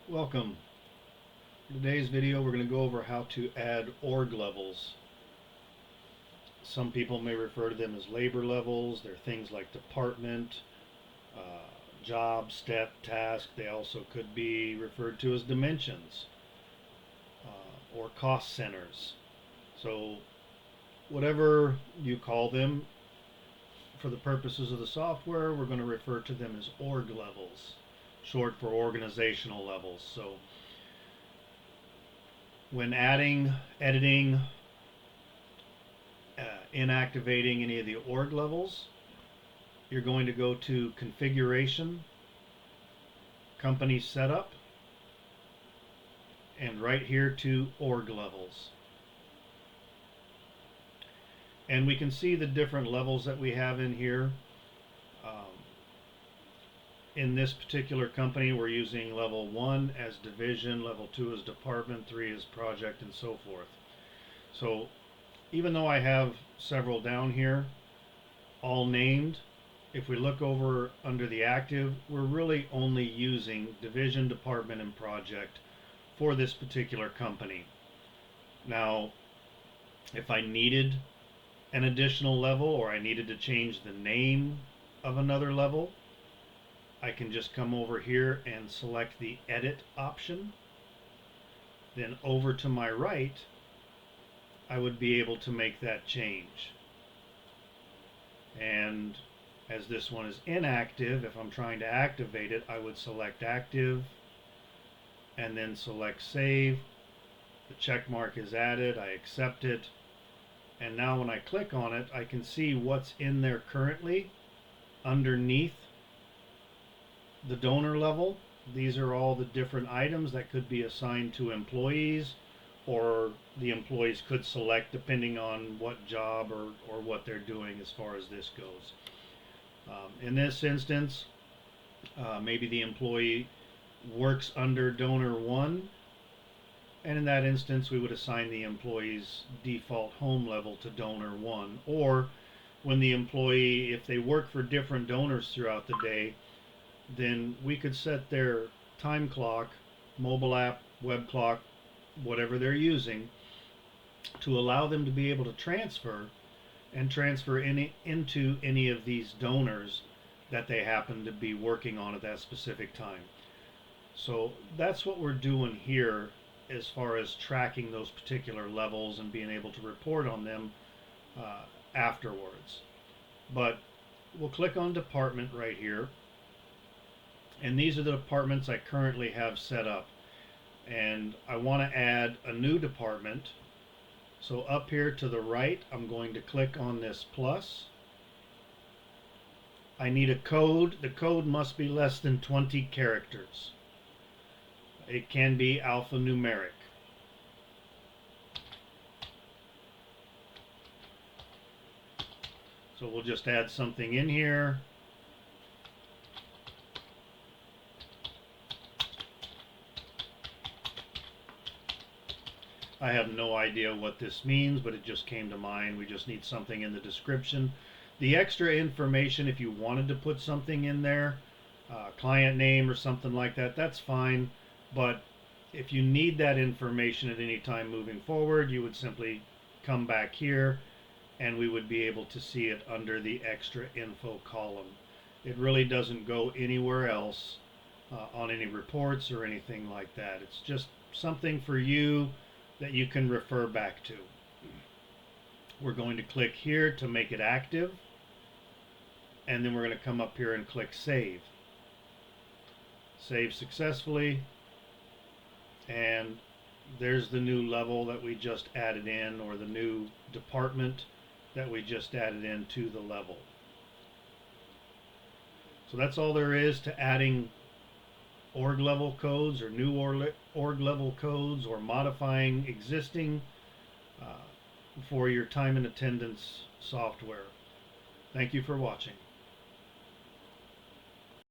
Welcome. In today's video we're going to go over how to add org levels. Some people may refer to them as labor levels. They're things like department, job, step, task. They also could be referred to as dimensions or cost centers. So whatever you call them, for the purposes of the software, we're going to refer to them as org levels, short for organizational levels. So when adding, editing, inactivating any of the org levels, you're going to go to Configuration, Company Setup, and right here to Org Levels. And we can see the different levels that we have in here. In this particular company, we're using level 1 as division, level 2 as department, 3 as project, and so forth. So even though I have several down here, all named, if we look over under the active, we're really only using division, department, and project for this particular company. Now, if I needed an additional level or I needed to change the name of another level, I can just come over here and select the edit option. Then over to my right, I would be able to make that change. And as this one is inactive, if I'm trying to activate it, I would select active and then select save. The check mark is added, I accept it, and now when I click on it, I can see what's in there currently underneath the donor level. These are all the different items that could be assigned to employees, or the employees could select depending on what job or what they're doing as far as this goes. In this instance, maybe the employee works under donor 1, and in that instance we would assign the employee's default home level to donor 1. Or when the employee, if they work for different donors throughout the day, then we could set their time clock, mobile app, web clock, whatever they're using, to allow them to be able to transfer into any of these donors that they happen to be working on at that specific time. So that's what we're doing here as far as tracking those particular levels and being able to report on them afterwards. But we'll click on department right here, and these are the departments I currently have set up, and I want to add a new department. So up here to the right, I'm going to click on this plus. I need a code. The code must be less than 20 characters. It can be alphanumeric. So we'll just add something in here. I have no idea what this means, but it just came to mind. We just need something in the description. The extra information, if you wanted to put something in there, client name or something like that, that's fine. But if you need that information at any time moving forward, you would simply come back here and we would be able to see it under the extra info column. It really doesn't go anywhere else on any reports or anything like that. It's just something for you that you can refer back to. We're going to click here to make it active, and then we're going to come up here and click save. Save successfully, and there's the new level that we just added in, or the new department that we just added into the level. So that's all there is to adding org level codes or new org level codes, or modifying existing for your time and attendance software. Thank you for watching.